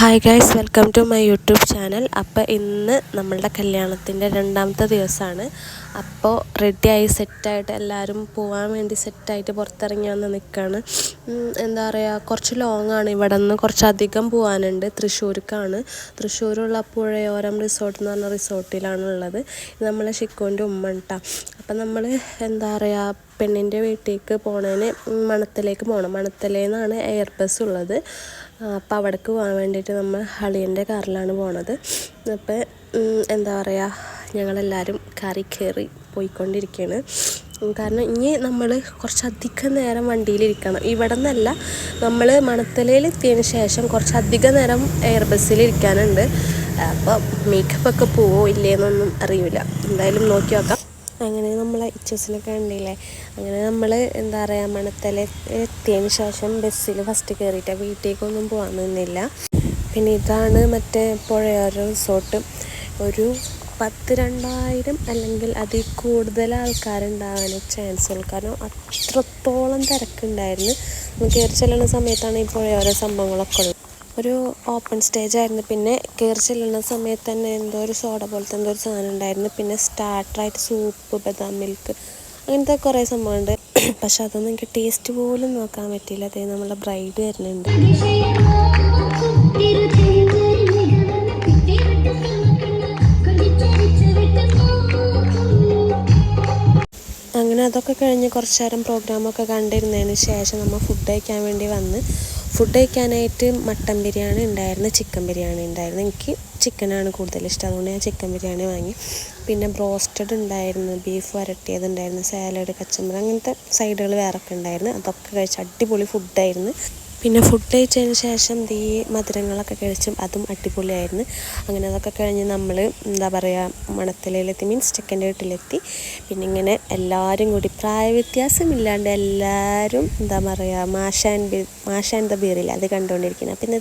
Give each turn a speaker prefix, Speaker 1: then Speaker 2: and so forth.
Speaker 1: Hi guys, welcome to my YouTube channel. അപ്പോൾ ഇന്ന് നമ്മളുടെ കല്യാണത്തിൻ്റെ രണ്ടാമത്തെ ദിവസമാണ്. അപ്പോൾ റെഡിയായി സെറ്റായിട്ട് എല്ലാവരും പോകാൻ വേണ്ടി സെറ്റായിട്ട് പുറത്തിറങ്ങി വന്ന് നിൽക്കുകയാണ്. എന്താ പറയുക, കുറച്ച് ലോങ്ങാണ്, ഇവിടെ നിന്ന് കുറച്ചധികം പോകാനുണ്ട്. തൃശ്ശൂർക്കാണ്. തൃശ്ശൂരുള്ള പുഴയോരം റിസോർട്ട് എന്ന് പറഞ്ഞ റിസോർട്ടിലാണ് ഉള്ളത്. ഇത് നമ്മളെ ഷിക്കോൻ്റെ ഉമ്മ കേട്ടോ. അപ്പം നമ്മൾ എന്താ പറയുക, പെണ്ണിൻ്റെ വീട്ടിലേക്ക് പോണതിന് മണത്തലേക്ക് പോകണം. മണത്തലയിൽ നിന്നാണ് എയർ ബസ് ഉള്ളത്. അപ്പോൾ അവിടേക്ക് പോകാൻ വേണ്ടിയിട്ട് നമ്മൾ അളിയൻ്റെ കാറിലാണ് പോണത്. അപ്പോൾ എന്താ പറയുക, ഞങ്ങളെല്ലാവരും കാറിൽ കയറി പോയിക്കൊണ്ടിരിക്കുകയാണ്. കാരണം ഇനി നമ്മൾ കുറച്ചധികം നേരം വണ്ടിയിലിരിക്കണം. ഇവിടെ നിന്നല്ല, നമ്മൾ മണത്തലയിൽ എത്തിയതിന് ശേഷം കുറച്ചധികം നേരം എയർ ബസ്സിലിരിക്കാനുണ്ട്. അപ്പോൾ മേക്കപ്പൊക്കെ പോവോ ഇല്ലേന്നൊന്നും അറിയില്ല. എന്തായാലും നോക്കി നോക്കാം. അങ്ങനെ നമ്മളെ ഇച്ചസിനൊക്കെ ഉണ്ടില്ലേ. അങ്ങനെ നമ്മൾ എന്താ പറയുക, മണത്തല എത്തിയതിന് ശേഷം ബസ്സിൽ ഫസ്റ്റ് കയറിയിട്ട് വീട്ടിലേക്കൊന്നും പോകാൻ നിന്നില്ല. പിന്നെ ഇതാണ് മറ്റേ പുഴയോര റിസോർട്ട്. ഒരു 10,000-2000 അല്ലെങ്കിൽ അതിൽ കൂടുതൽ ആൾക്കാരുണ്ടാകാൻ ചാൻസ് ഉള്ളു. കാരണം അത്രത്തോളം തിരക്കുണ്ടായിരുന്നു. നമ്മൾ കയറി ചെല്ലുന്ന സമയത്താണ് ഈ പുഴയോര സംഭവങ്ങളൊക്കെ ഉള്ളത്. ഒരു ഓപ്പൺ സ്റ്റേജ് ആയിരുന്നു. പിന്നെ കയറി ചെല്ലുന്ന സമയത്ത് തന്നെ എന്തോ ഒരു സോഡ പോലത്തെ എന്തോ ഒരു സാധനം ഉണ്ടായിരുന്നു. പിന്നെ സ്റ്റാർട്ടറായിട്ട് സൂപ്പ്, ബദാം മിൽക്ക്, അങ്ങനത്തെ കുറേ സംഭവമുണ്ട്. പക്ഷെ അതൊന്നും എനിക്ക് ടേസ്റ്റ് പോലും നോക്കാൻ പറ്റിയില്ല. അതേ നമ്മളെ ബ്രൈഡ് വരുന്നുണ്ട്. അങ്ങനെ അതൊക്കെ കഴിഞ്ഞ് കുറച്ച് നേരം പ്രോഗ്രാമൊക്കെ കണ്ടിരുന്നതിന് ശേഷം നമ്മൾ ഫുഡ് കഴിക്കാൻ വേണ്ടി വന്ന്. ഫുഡ് കഴിക്കാനായിട്ട് മട്ടൻ ബിരിയാണി ഉണ്ടായിരുന്നു, ചിക്കൻ ബിരിയാണി ഉണ്ടായിരുന്നു. എനിക്ക് ചിക്കനാണ് കൂടുതൽ ഇഷ്ടം, അതുകൊണ്ട് ഞാൻ ചിക്കൻ ബിരിയാണി വാങ്ങി. പിന്നെ ബ്രോസ്റ്റഡ് ഉണ്ടായിരുന്നു, ബീഫ് വരട്ടിയതുണ്ടായിരുന്നു, സാലഡ്, കച്ചമ്പർ, അങ്ങനത്തെ സൈഡുകൾ വേറൊക്കെ ഉണ്ടായിരുന്നു. അതൊക്കെ കഴിച്ച് അടിപൊളി ഫുഡായിരുന്നു. പിന്നെ ഫുഡ് കഴിച്ചതിന് ശേഷം ഈ മധുരങ്ങളൊക്കെ കഴിച്ചും അതും അടിപൊളിയായിരുന്നു. അങ്ങനെ അതൊക്കെ കഴിഞ്ഞ് നമ്മൾ എന്താ പറയുക, മണത്തലയിലെത്തി, മീൻസ് ചെക്കൻ്റെ വീട്ടിലെത്തി. പിന്നെ ഇങ്ങനെ എല്ലാവരും കൂടി പ്രായവ്യത്യാസമില്ലാണ്ട് എല്ലാവരും എന്താ പറയുക, മാഷ ആൻഡ് ദ ബീറില്ല അത് കണ്ടുകൊണ്ടിരിക്കുന്നത്. പിന്നെ